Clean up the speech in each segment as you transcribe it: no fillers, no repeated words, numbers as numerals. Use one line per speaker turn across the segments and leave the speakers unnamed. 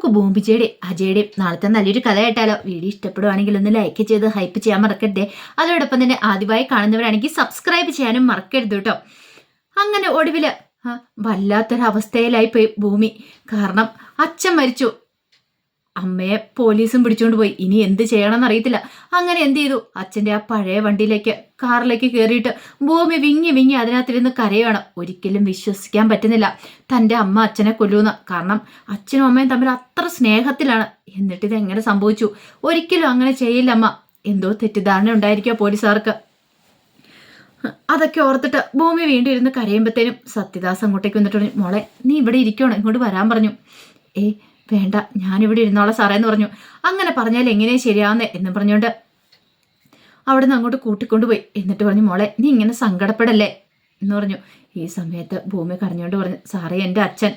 നമുക്ക് ഭൂമിച്ചയുടെയും അജയുടെയും നാളത്തെ നല്ലൊരു കഥ കേട്ടാലോ? വീഡിയോ ഇഷ്ടപ്പെടുവാണെങ്കിൽ ഒന്ന് ലൈക്ക് ചെയ്ത് ഹൈപ്പ് ചെയ്യാൻ മറക്കരുതേ. അതോടൊപ്പം തന്നെ ആദ്യമായി കാണുന്നവരാണെങ്കിൽ സബ്സ്ക്രൈബ് ചെയ്യാനും മറക്കരുത് കേട്ടോ. അങ്ങനെ ഒടുവില് വല്ലാത്തൊരവസ്ഥയിലായി പോയി ഭൂമി. കാരണം അച്ഛൻ മരിച്ചു, അമ്മയെ പോലീസും പിടിച്ചുകൊണ്ട് പോയി. ഇനി എന്ത് ചെയ്യണമെന്ന് അറിയത്തില്ല. അങ്ങനെ എന്ത് ചെയ്തു? അച്ഛൻ്റെ ആ പഴയ വണ്ടിയിലേക്ക്, കാറിലേക്ക് കയറിയിട്ട് ഭൂമി വിങ്ങി വിങ്ങി അതിനകത്തിരുന്ന് കരയാണ്. ഒരിക്കലും വിശ്വസിക്കാൻ പറ്റുന്നില്ല തൻ്റെ അമ്മ അച്ഛനെ കൊല്ലുമെന്ന്. കാരണം അച്ഛനും അമ്മയും തമ്മിൽ അത്ര സ്നേഹത്തിലാണ്. എന്നിട്ട് ഇത് എങ്ങനെ സംഭവിച്ചു? ഒരിക്കലും അങ്ങനെ ചെയ്യില്ല അമ്മ. എന്തോ തെറ്റിദ്ധാരണ ഉണ്ടായിരിക്കുക പോലീസുകാർക്ക്. അതൊക്കെ ഓർത്തിട്ട് ഭൂമി വീണ്ടും ഇരുന്ന് കരയുമ്പോഴത്തേനും സത്യദാസ് അങ്ങോട്ടേക്ക് വന്നിട്ട് പറഞ്ഞു, മോളെ നീ ഇവിടെ ഇരിക്കണം, ഇങ്ങോട്ട് വരാൻ പറഞ്ഞു. വേണ്ട, ഞാനിവിടെ ഇരുന്നോളാം സാറേ എന്ന് പറഞ്ഞു. അങ്ങനെ പറഞ്ഞാൽ എങ്ങനെയാ ശരിയാവുന്നേ എന്ന് പറഞ്ഞുകൊണ്ട് അവിടെ നിന്ന് അങ്ങോട്ട് കൂട്ടിക്കൊണ്ടുപോയി. എന്നിട്ട് പറഞ്ഞു, മോളെ നീ ഇങ്ങനെ സങ്കടപ്പെടല്ലേ എന്ന് പറഞ്ഞു. ഈ സമയത്ത് ഭൂമി കരഞ്ഞുകൊണ്ട് പറഞ്ഞു, സാറേ എൻ്റെ അച്ഛൻ,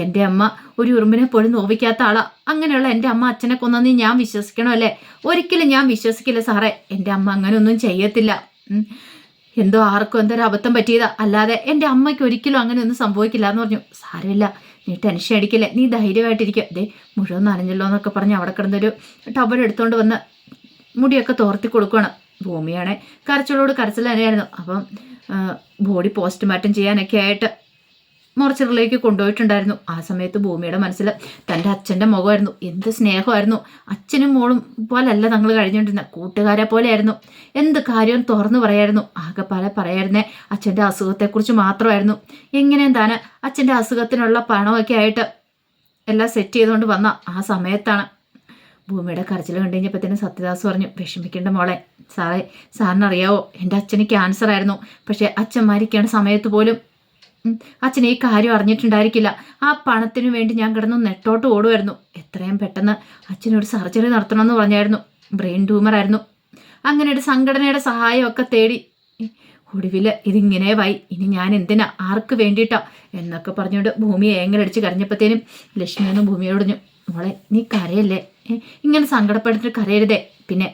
എൻ്റെ അമ്മ ഒരു ഉറുമ്പിനെ പോലും നോവിക്കാത്ത ആളാ. അങ്ങനെയുള്ള എൻ്റെ അമ്മ അച്ഛനെ കൊന്നെന്ന് ഞാൻ വിശ്വസിക്കണോ അല്ലേ? ഒരിക്കലും ഞാൻ വിശ്വസിക്കില്ല സാറേ. എൻ്റെ അമ്മ അങ്ങനെയൊന്നും ചെയ്യത്തില്ല. എന്തോ ആർക്കും എന്തൊരു അബദ്ധം പറ്റിയതാ, അല്ലാതെ എൻ്റെ അമ്മയ്ക്ക് ഒരിക്കലും അങ്ങനെയൊന്നും സംഭവിക്കില്ല എന്ന് പറഞ്ഞു. സാരമില്ല, നീ ടെൻഷൻ അടിക്കില്ലേ, നീ ധൈര്യമായിട്ടിരിക്കുക. ദേ മുഴുവൻ നനഞ്ഞല്ലോ എന്നൊക്കെ പറഞ്ഞ് അവിടെ കിടന്നൊരു ടവൽ എടുത്തുകൊണ്ട് വന്ന് മുടിയൊക്കെ തോർത്തി കൊടുക്കുകയാണ്. ഭൂമിയാണെ കരച്ചിലോട് കരച്ചിൽ തന്നെയായിരുന്നു. അപ്പം ബോഡി പോസ്റ്റ്മോർട്ടം ചെയ്യാനൊക്കെ ആയിട്ട് മോർച്ചറിലേക്ക് കൊണ്ടുപോയിട്ടുണ്ടായിരുന്നു. ആ സമയത്ത് ഭൂമിയുടെ മനസ്സിൽ തൻ്റെ അച്ഛൻ്റെ മുഖമായിരുന്നു. എന്ത് സ്നേഹമായിരുന്നു. അച്ഛനും മോളും പോലല്ല തങ്ങൾ കഴിഞ്ഞുകൊണ്ടിരുന്ന, കൂട്ടുകാരെ പോലെയായിരുന്നു. എന്ത് കാര്യവും തുറന്നു പറയായിരുന്നു. ആകെ പറയായിരുന്നേ അച്ഛൻ്റെ അസുഖത്തെക്കുറിച്ച് മാത്രമായിരുന്നു. എങ്ങനെയും താൻ അച്ഛൻ്റെ അസുഖത്തിനുള്ള പണമൊക്കെ ആയിട്ട് എല്ലാം സെറ്റ് ചെയ്തുകൊണ്ട് വന്ന ആ സമയത്താണ് ഭൂമിയുടെ കരച്ചിൽ കണ്ടു കഴിഞ്ഞപ്പോഴത്തേനും സത്യദാസ് പറഞ്ഞു, വിഷമിക്കേണ്ട മോളെ, സാറിനറിയാവോ എൻ്റെ അച്ഛന് ക്യാൻസർ ആയിരുന്നു. പക്ഷേ അച്ഛൻ മരിക്കേണ്ട സമയത്ത് പോലും അച്ഛൻ ഈ കാര്യം അറിഞ്ഞിട്ടുണ്ടായിരിക്കില്ല. ആ പണത്തിനു വേണ്ടി ഞാൻ കിടന്നു നെട്ടോട്ട് ഓടുമായിരുന്നു. എത്രയും പെട്ടെന്ന് അച്ഛനൊരു സർജറി നടത്തണമെന്ന് പറഞ്ഞായിരുന്നു. ബ്രെയിൻ ട്യൂമറായിരുന്നു. അങ്ങനെ ഒരു സംഘടനയുടെ സഹായമൊക്കെ തേടി ഒടുവിൽ ഇതിങ്ങനെ വായി. ഇനി ഞാൻ എന്തിനാ, ആർക്ക് വേണ്ടിയിട്ടാ എന്നൊക്കെ പറഞ്ഞുകൊണ്ട് ഭൂമിയെ ഏങ്ങലടിച്ച് കരഞ്ഞപ്പോഴത്തേനും ലക്ഷ്മി ഒന്നും ഭൂമിയോട് പറഞ്ഞു, മോളെ നീ കരയല്ലേ, ഇങ്ങനെ സങ്കടപ്പെട്ടിട്ട് കരയരുതേ. പിന്നെ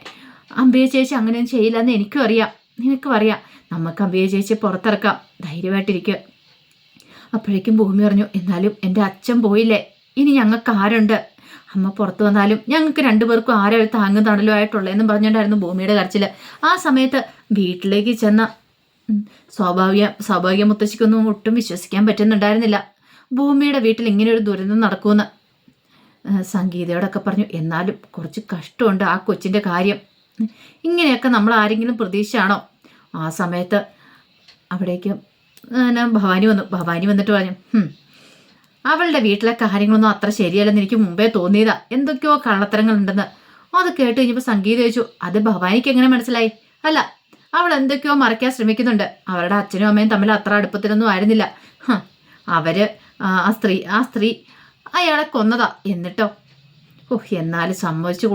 അമ്പിയ ചേച്ചി അങ്ങനെയൊന്നും ചെയ്യില്ലെന്ന് എനിക്കും അറിയാം, നിനക്കും അറിയാം. നമുക്ക് അമ്പിയ ചേച്ചി പുറത്തിറക്കാം, ധൈര്യമായിട്ടിരിക്കുക. അപ്പോഴേക്കും ഭൂമി പറഞ്ഞു, എന്നാലും എൻ്റെ അച്ഛൻ പോയില്ലേ, ഇനി ഞങ്ങൾക്ക് ആരുണ്ട്? അമ്മ പുറത്തു വന്നാലും ഞങ്ങൾക്ക് രണ്ടുപേർക്കും ആരോ താങ്ങും തണലും ആയിട്ടുള്ളതെന്നും പറഞ്ഞുകൊണ്ടായിരുന്നു ഭൂമിയുടെ കരച്ചിൽ. ആ സമയത്ത് വീട്ടിലേക്ക് ചെന്ന സ്വാഭാവിക മുത്തശ്ശിക്കൊന്നും ഒട്ടും വിശ്വസിക്കാൻ പറ്റുന്നുണ്ടായിരുന്നില്ല ഭൂമിയുടെ വീട്ടിൽ ഇങ്ങനെ ഒരു ദുരന്തം നടക്കുമെന്ന്. സംഗീതയോടൊക്കെ പറഞ്ഞു, എന്നാലും കുറച്ച് കഷ്ടമുണ്ട് ആ കൊച്ചിൻ്റെ കാര്യം. ഇങ്ങനെയൊക്കെ നമ്മൾ ആരെങ്കിലും പ്രതീക്ഷയാണോ? ആ സമയത്ത് അവിടേക്ക് ഭവാനി വന്നു. ഭവാനി വന്നിട്ട് പറഞ്ഞു, അവളുടെ വീട്ടിലെ കാര്യങ്ങളൊന്നും അത്ര ശരിയല്ലെന്ന് എനിക്ക് മുമ്പേ തോന്നിയതാ, എന്തൊക്കെയോ കള്ളത്തരങ്ങളുണ്ടെന്ന്. അത് കേട്ട് കഴിഞ്ഞപ്പോൾ സംഗീത ചോദിച്ചു, അത് ഭവാനിക്ക് എങ്ങനെ മനസ്സിലായി? അല്ല, അവൾ എന്തൊക്കെയോ മറയ്ക്കാൻ ശ്രമിക്കുന്നുണ്ട്. അവരുടെ അച്ഛനും അമ്മയും തമ്മിൽ അത്ര അടുപ്പത്തിലൊന്നും ആയിരുന്നില്ല. അവര് ആ സ്ത്രീ അയാളെ കൊന്നതാ. എന്നിട്ടോ എന്നാലും സമ്മതിച്ചു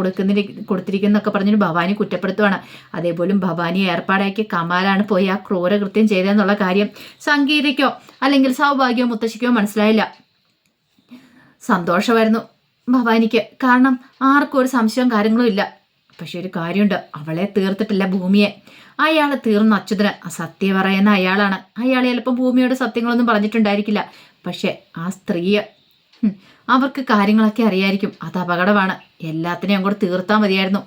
കൊടുത്തിരിക്കുന്നൊക്കെ പറഞ്ഞൊരു ഭവാനി കുറ്റപ്പെടുത്തുവാണ്. അതേപോലും ഭവാനിയെ ഏർപ്പാടാക്കി കമാലാണ് പോയി ആ ക്രൂരകൃത്യം ചെയ്തതെന്നുള്ള കാര്യം സംഗീതയ്ക്കോ അല്ലെങ്കിൽ സൗഭാഗ്യമോ മുത്തശ്ശിക്കോ മനസ്സിലായില്ല. സന്തോഷമായിരുന്നു ഭവാനിക്ക്, കാരണം ആർക്കും ഒരു സംശയവും കാര്യങ്ങളും ഇല്ല. പക്ഷെ ഒരു കാര്യമുണ്ട്, അവളെ തീർത്തിട്ടില്ല ഭൂമിയെ. അയാളെ തീർന്ന അച്യുതന് സത്യം പറയുന്ന അയാളാണ്. അയാൾ ചിലപ്പോൾ ഭൂമിയോട് സത്യങ്ങളൊന്നും പറഞ്ഞിട്ടുണ്ടായിരിക്കില്ല. പക്ഷെ ആ സ്ത്രീയെ അവർക്ക് കാര്യങ്ങളൊക്കെ അറിയായിരിക്കും. അത് അപകടമാണ്. എല്ലാത്തിനെയും അങ്ങോട്ട് തീർത്താൽ മതിയായിരുന്നു.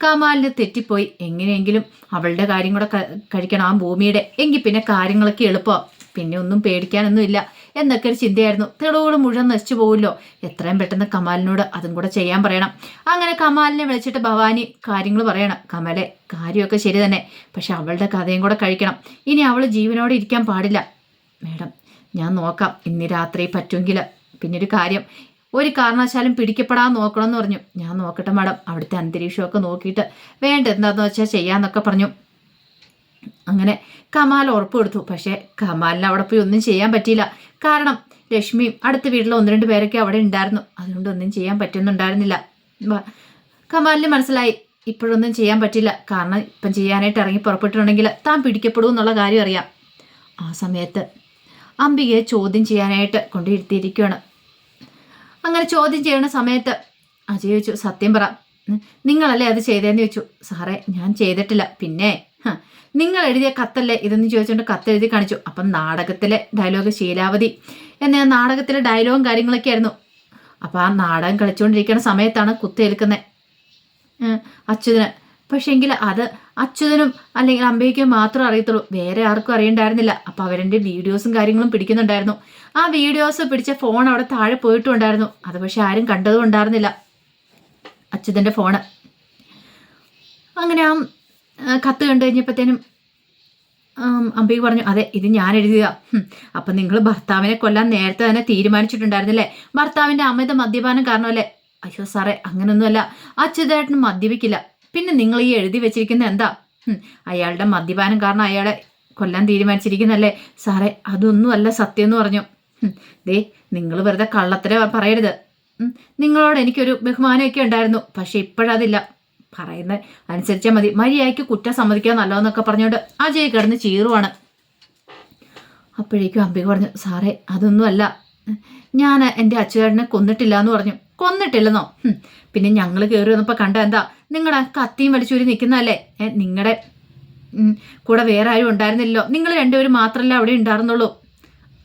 കമാലിന് തെറ്റിപ്പോയി. എങ്ങനെയെങ്കിലും അവളുടെ കാര്യം കൂടെ കഴിക്കണം ആ ഭൂമിയുടെ. എങ്കിൽ പിന്നെ കാര്യങ്ങളൊക്കെ എളുപ്പമാണ്, പിന്നെ ഒന്നും പേടിക്കാനൊന്നും ഇല്ല എന്നൊക്കെ ഒരു ചിന്തയായിരുന്നു. തെളിവുകൾ മുഴുവൻ നശിച്ചു പോകുമല്ലോ, എത്രയും പെട്ടെന്ന് കമാലിനോട് അതും കൂടെ ചെയ്യാൻ പറയണം. അങ്ങനെ കമാലിനെ വിളിച്ചിട്ട് ഭവാനി കാര്യങ്ങൾ പറയണം. കമലെ, കാര്യമൊക്കെ ശരി തന്നെ, പക്ഷെ അവളുടെ കഥയും കൂടെ കഴിക്കണം. ഇനി അവൾ ജീവനോടെ ഇരിക്കാൻ പാടില്ല. മേഡം, ഞാൻ നോക്കാം, ഇന്ന് രാത്രി പറ്റുമെങ്കിൽ. പിന്നെ ഒരു കാര്യം, ഒരു കാരണവശാലും പിടിക്കപ്പെടാൻ നോക്കണമെന്ന് പറഞ്ഞു. ഞാൻ നോക്കട്ടെ മാഡം, അവിടുത്തെ അന്തരീക്ഷമൊക്കെ നോക്കിയിട്ട് വേണ്ട എന്താണെന്ന് വെച്ചാൽ ചെയ്യാന്നൊക്കെ പറഞ്ഞു. അങ്ങനെ കമാൽ ഉറപ്പ് കൊടുത്തു. പക്ഷേ കമാലിന് അവിടെ പോയി ഒന്നും ചെയ്യാൻ പറ്റിയില്ല. കാരണം ലക്ഷ്മിയും അടുത്ത വീട്ടിലെ 1-2 പേരൊക്കെ അവിടെ ഉണ്ടായിരുന്നു. അതുകൊണ്ട് ഒന്നും ചെയ്യാൻ പറ്റുന്നുണ്ടായിരുന്നില്ല. കമാലിന് മനസ്സിലായി ഇപ്പോഴൊന്നും ചെയ്യാൻ പറ്റില്ല. കാരണം ഇപ്പം ചെയ്യാനായിട്ട് ഇറങ്ങി പുറപ്പെട്ടിട്ടുണ്ടെങ്കിൽ താൻ പിടിക്കപ്പെടും എന്നുള്ള കാര്യം അറിയാം. ആ സമയത്ത് അംബികയെ ചോദ്യം ചെയ്യാനായിട്ട് കൊണ്ടിരുത്തിയിരിക്കുകയാണ്. അങ്ങനെ ചോദ്യം ചെയ്യുന്ന സമയത്ത് അജയ് ചോദിച്ചു, സത്യം പറ, നിങ്ങളല്ലേ അത് ചെയ്തതെന്ന് ചോദിച്ചു. സാറേ, ഞാൻ ചെയ്തിട്ടില്ല. പിന്നെ നിങ്ങൾ എഴുതിയ കത്തല്ലേ ഇതെന്ന് ചോദിച്ചുകൊണ്ട് കത്തെഴുതി കാണിച്ചു. അപ്പം നാടകത്തിലെ ഡയലോഗ് ശീലാവതി എന്ന നാടകത്തിലെ ഡയലോഗും കാര്യങ്ങളൊക്കെ ആയിരുന്നു. അപ്പം ആ നാടകം കളിച്ചുകൊണ്ടിരിക്കുന്ന സമയത്താണ് കുത്തേൽക്കുന്നത് അച്യുതന്. പക്ഷേങ്കിൽ അത് അച്യുതനും അല്ലെങ്കിൽ അമ്പയ്ക്കും മാത്രം അറിയത്തുള്ളൂ, വേറെ ആർക്കും അറിയണ്ടായിരുന്നില്ല. അപ്പം അവരുടെ വീഡിയോസും കാര്യങ്ങളും പിടിക്കുന്നുണ്ടായിരുന്നു. ആ വീഡിയോസ് പിടിച്ച ഫോൺ അവിടെ താഴെ പോയിട്ടുണ്ടായിരുന്നു. അത് പക്ഷെ ആരും കണ്ടതും ഉണ്ടായിരുന്നില്ല, അച്യുതൻ്റെ ഫോണ്. അങ്ങനെ ആ കത്ത് കണ്ടു കഴിഞ്ഞപ്പോഴത്തേനും അമ്പി പറഞ്ഞു, അതെ ഇത് ഞാൻ എഴുതിയതാ. അപ്പം നിങ്ങൾ ഭർത്താവിനെ കൊല്ലാൻ നേരത്തെ തന്നെ തീരുമാനിച്ചിട്ടുണ്ടായിരുന്നില്ലേ? ഭർത്താവിൻ്റെ അമിത മദ്യപാനം കാരണമല്ലേ? അയ്യോ സാറേ, അങ്ങനൊന്നുമല്ല, അച്യുതേട്ടന് മദ്യപിക്കില്ല. പിന്നെ നിങ്ങൾ ഈ എഴുതി വെച്ചിരിക്കുന്നത് എന്താ? അയാളുടെ മദ്യപാനം കാരണം അയാളെ കൊല്ലാൻ തീരുമാനിച്ചിരിക്കുന്നല്ലേ? സാറേ, അതൊന്നുമല്ല സത്യം എന്ന് പറഞ്ഞു. ദേ, നിങ്ങൾ വെറുതെ കള്ളത്തര പറയരുത്. നിങ്ങളോട് എനിക്കൊരു ബഹുമാനമൊക്കെ ഉണ്ടായിരുന്നു, പക്ഷെ ഇപ്പോഴതില്ല. പറയുന്നത് അനുസരിച്ചാൽ മതി, മര്യാദയ്ക്ക് കുറ്റം സമ്മതിക്കാൻ നല്ലതെന്നൊക്കെ പറഞ്ഞുകൊണ്ട് അജയ് കിടന്ന് ചീറുവാണ്. അപ്പോഴേക്കും അമ്പി പറഞ്ഞു, സാറേ അതൊന്നുമല്ല, ഞാൻ എൻ്റെ അച്യുതേട്ടനെ കൊന്നിട്ടില്ല എന്ന് പറഞ്ഞു. കൊന്നിട്ടില്ലെന്നോ? പിന്നെ ഞങ്ങൾ കയറി വന്നപ്പോൾ കണ്ട എന്താ? നിങ്ങളുടെ കത്തിയും വലിച്ചൂരി നിൽക്കുന്നതല്ലേ? നിങ്ങളുടെ കൂടെ വേറെ ആരും ഉണ്ടായിരുന്നില്ലല്ലോ, നിങ്ങൾ രണ്ടുപേരും മാത്രമല്ല അവിടെ ഉണ്ടായിരുന്നുള്ളൂ.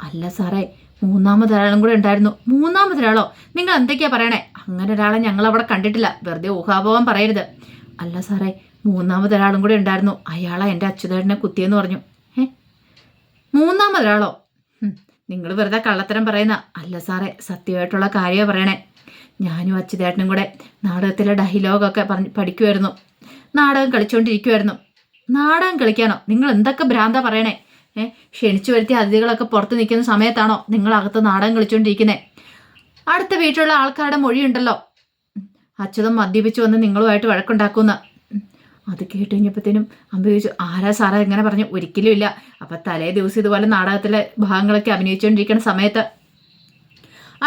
അല്ല സാറേ, മൂന്നാമതൊരാളും കൂടെ ഉണ്ടായിരുന്നു. മൂന്നാമതൊരാളോ? നിങ്ങൾ എന്തൊക്കെയാ പറയണേ? അങ്ങനെ ഒരാളെ ഞങ്ങൾ അവിടെ കണ്ടിട്ടില്ല, വെറുതെ ഊഹാപോഹം പറയരുത്. അല്ല സാറേ, മൂന്നാമതൊരാളും കൂടെ ഉണ്ടായിരുന്നു, അയാളാ എൻ്റെ അച്യുതേട്ടനെ കുത്തിയെന്ന് പറഞ്ഞു. മൂന്നാമതൊരാളോ? നിങ്ങൾ വെറുതെ കള്ളത്തരം പറയുന്ന. അല്ല സാറേ, സത്യമായിട്ടുള്ള കാര്യമാണ് പറയണേ. ഞാനും അച്യുതേട്ടനും കൂടെ നാടകത്തിലെ ഡയലോഗൊക്കെ പഠിക്കുമായിരുന്നു, നാടകം കളിച്ചുകൊണ്ടിരിക്കുമായിരുന്നു. നാടകം കളിക്കാനോ? നിങ്ങൾ എന്തൊക്കെ ഭ്രാന്താ പറയണേ? ക്ഷണിച്ചു വരുത്തിയ അതിഥികളൊക്കെ പുറത്ത് നിൽക്കുന്ന സമയത്താണോ നിങ്ങളകത്ത് നാടകം കളിച്ചുകൊണ്ടിരിക്കുന്നത്? അടുത്ത വീട്ടിലുള്ള ആൾക്കാരുടെ മൊഴിയുണ്ടല്ലോ, അച്യുതൻ മദ്യപിച്ചു വന്ന് നിങ്ങളുമായിട്ട് വഴക്കുണ്ടാക്കുന്ന. അത് കേട്ട് കഴിഞ്ഞപ്പോഴത്തേനും അമ്പ ചോദിച്ചു, ആരാ സാറേ എങ്ങനെ പറഞ്ഞു? ഒരിക്കലും ഇല്ല. അപ്പം തലേ ദിവസം ഇതുപോലെ നാടകത്തിലെ ഭാഗങ്ങളൊക്കെ അഭിനയിച്ചുകൊണ്ടിരിക്കുന്ന സമയത്ത്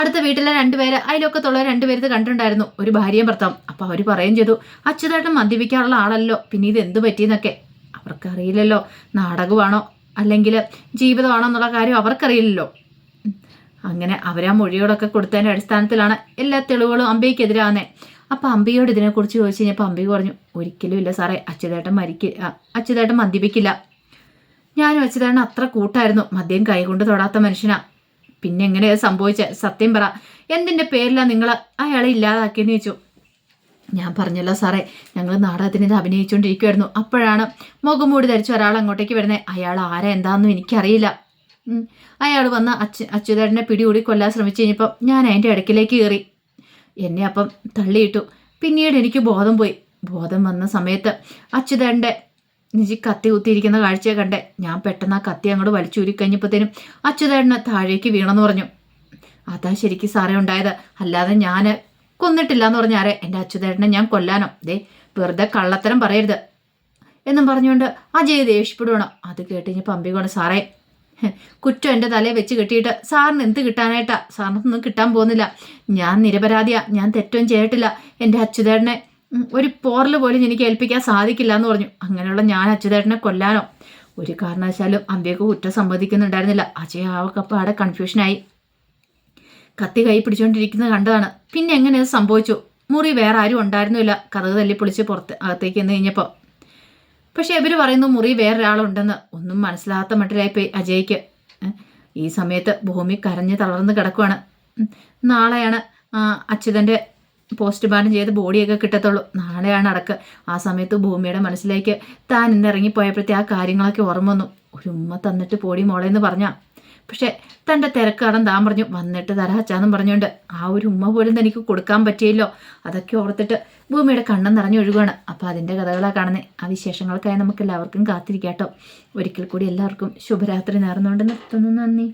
അടുത്ത വീട്ടിലെ രണ്ടുപേര്, അതിലൊക്കത്തുള്ള രണ്ടുപേരത് കണ്ടിട്ടുണ്ടായിരുന്നു, ഒരു ഭാര്യയും ഭർത്താവും. അപ്പം അവർ പറയുകയും ചെയ്തു, അച്യുതേട്ടൻ മദ്യപിക്കാറുള്ള ആളല്ലോ, പിന്നെ ഇത് എന്ത് പറ്റിയെന്നൊക്കെ. അവർക്കറിയില്ലല്ലോ നാടകമാണോ അല്ലെങ്കിൽ ജീവിതമാണോ എന്നുള്ള കാര്യം അവർക്കറിയില്ലല്ലോ. അങ്ങനെ അവരാ മൊഴിയോടൊക്കെ കൊടുത്തതിൻ്റെ അടിസ്ഥാനത്തിലാണ് എല്ലാ തെളിവുകളും അമ്പയ്ക്കെതിരാകുന്നത്. അപ്പം അമ്പയോട് ഇതിനെക്കുറിച്ച് ചോദിച്ചു കഴിഞ്ഞപ്പോൾ അമ്പി പറഞ്ഞു, ഒരിക്കലും ഇല്ല സാറേ, അച്യുതേട്ടൻ മദ്യപിക്കില്ല. ഞാനും അച്യുതേട്ടൻ അത്ര കൂട്ടായിരുന്നു, മദ്യം കൈകൊണ്ട് തൊടാത്ത മനുഷ്യനാ. പിന്നെ എങ്ങനെയാ സംഭവിച്ചത്? സത്യം പറ, എന്തിൻ്റെ പേരിലാണ് നിങ്ങൾ അയാളെ ഇല്ലാതാക്കിയെന്ന് ചോദിച്ചു. ഞാൻ പറഞ്ഞല്ലോ സാറേ, ഞങ്ങൾ നാടകത്തിന് ഇത് അഭിനയിച്ചുകൊണ്ടിരിക്കുമായിരുന്നു. അപ്പോഴാണ് മുഖംമൂടി ധരിച്ച ഒരാൾ അങ്ങോട്ടേക്ക് വരുന്നത്. അയാൾ ആരാ എന്താണെന്നും എനിക്കറിയില്ല. അയാൾ വന്ന് അച്യുതേട്ടനെ പിടികൂടി കൊല്ലാൻ ശ്രമിച്ചു കഴിഞ്ഞപ്പം ഞാൻ അതിൻ്റെ ഇടയ്ക്കിലേക്ക് കയറി, എന്നെ അപ്പം തള്ളിയിട്ടു. പിന്നീട് എനിക്ക് ബോധം പോയി. ബോധം വന്ന സമയത്ത് അച്യുതേട്ടൻ്റെ കത്തി കുത്തിയിരിക്കുന്ന കാഴ്ചയെ കണ്ടേ. ഞാൻ പെട്ടെന്ന് ആ കത്തി അങ്ങോട്ട് വലിച്ചൂരി കഴിഞ്ഞപ്പോഴത്തേനും അച്യുതേട്ടനെ താഴേക്ക് വീണെന്ന് പറഞ്ഞു. അതാ ശരിക്കും സാറേ ഉണ്ടായത്, അല്ലാതെ ഞാൻ കൊന്നിട്ടില്ല എന്ന് പറഞ്ഞാരെ എൻ്റെ അച്യുതേട്ടനെ ഞാൻ കൊല്ലാനോ? ദേ, വെറുതെ കള്ളത്തരം പറയരുത് എന്നും പറഞ്ഞുകൊണ്ട് അജയ് ദേഷ്യപ്പെടുവാണ്. അത് കേട്ട് കഴിഞ്ഞപ്പോൾ അമ്പി കൊണ്ട്, സാറേ കുറ്റം എൻ്റെ തലയെ വെച്ച് കെട്ടിയിട്ട് സാറിന് എന്ത് കിട്ടാനായിട്ടാ? സാറിനൊന്നും കിട്ടാൻ പോകുന്നില്ല. ഞാൻ നിരപരാധിയാ, ഞാൻ തെറ്റൊന്നും ചെയ്തിട്ടില്ല. എൻ്റെ അച്യുതേട്ടനെ ഒരു പോറൽ പോലും എനിക്ക് ഏൽപ്പിക്കാൻ സാധിക്കില്ല എന്ന് പറഞ്ഞു. അങ്ങനെയുള്ള ഞാൻ അച്യുതേട്ടനെ കൊല്ലാനോ? ഒരു കാരണവശാലും അമ്പയൊക്കെ കുറ്റം സമ്മതിക്കുന്നുണ്ടായിരുന്നില്ല. അജയ് ആവക്കപ്പം അവിടെ കൺഫ്യൂഷനായി. കത്തി കൈ പിടിച്ചുകൊണ്ടിരിക്കുന്നത് കണ്ടതാണ്. പിന്നെ എങ്ങനെ ഇത് സംഭവിച്ചു? മുറി വേറെ ആരും ഉണ്ടായിരുന്നില്ല. കഥക് തല്ലി പൊളിച്ച് പുറത്ത് അകത്തേക്ക് എന്ന് കഴിഞ്ഞപ്പോൾ. പക്ഷെ ഇവർ പറയുന്നു മുറി വേറൊരാളുണ്ടെന്ന്. ഒന്നും മനസ്സിലാകാത്ത മട്ടിലായിപ്പോയി അജയ്ക്ക്. ഈ സമയത്ത് ഭൂമി കരഞ്ഞ് തളർന്ന് കിടക്കുവാണ്. നാളെയാണ് അച്യുതൻ്റെ പോസ്റ്റ്മോർട്ടം ചെയ്ത് ബോഡിയൊക്കെ കിട്ടത്തുള്ളൂ. നാളെയാണ് അടക്ക്. ആ സമയത്ത് ഭൂമിയുടെ മനസ്സിലേക്ക് താൻ ഇന്ന് ഇറങ്ങിപ്പോയപ്പോഴത്തെ ആ കാര്യങ്ങളൊക്കെ ഓർമ്മ വന്നു. ഒരു ഉമ്മ തന്നിട്ട് പോടി മോളെന്ന് പറഞ്ഞാൽ, പക്ഷെ തൻ്റെ തിരക്കാടൻ താൻ പറഞ്ഞു വന്നിട്ട് തരാച്ചാന്നും പറഞ്ഞുകൊണ്ട് ആ ഒരു ഉമ്മ പോലും തനിക്ക് കൊടുക്കാൻ പറ്റിയല്ലോ. അതൊക്കെ ഓർത്തിട്ട് ഭൂമിയുടെ കണ്ണം നിറഞ്ഞൊഴുകുകയാണ്. അപ്പോൾ അതിൻ്റെ കഥകളാണ് കാണുന്നത്. ആ വിശേഷങ്ങൾക്കായി നമുക്ക് എല്ലാവർക്കും കാത്തിരിക്കാം കേട്ടോ. ഒരിക്കൽ കൂടി എല്ലാവർക്കും ശുഭരാത്രി നേർന്നുകൊണ്ട് നിർത്തുന്നു. നന്ദി.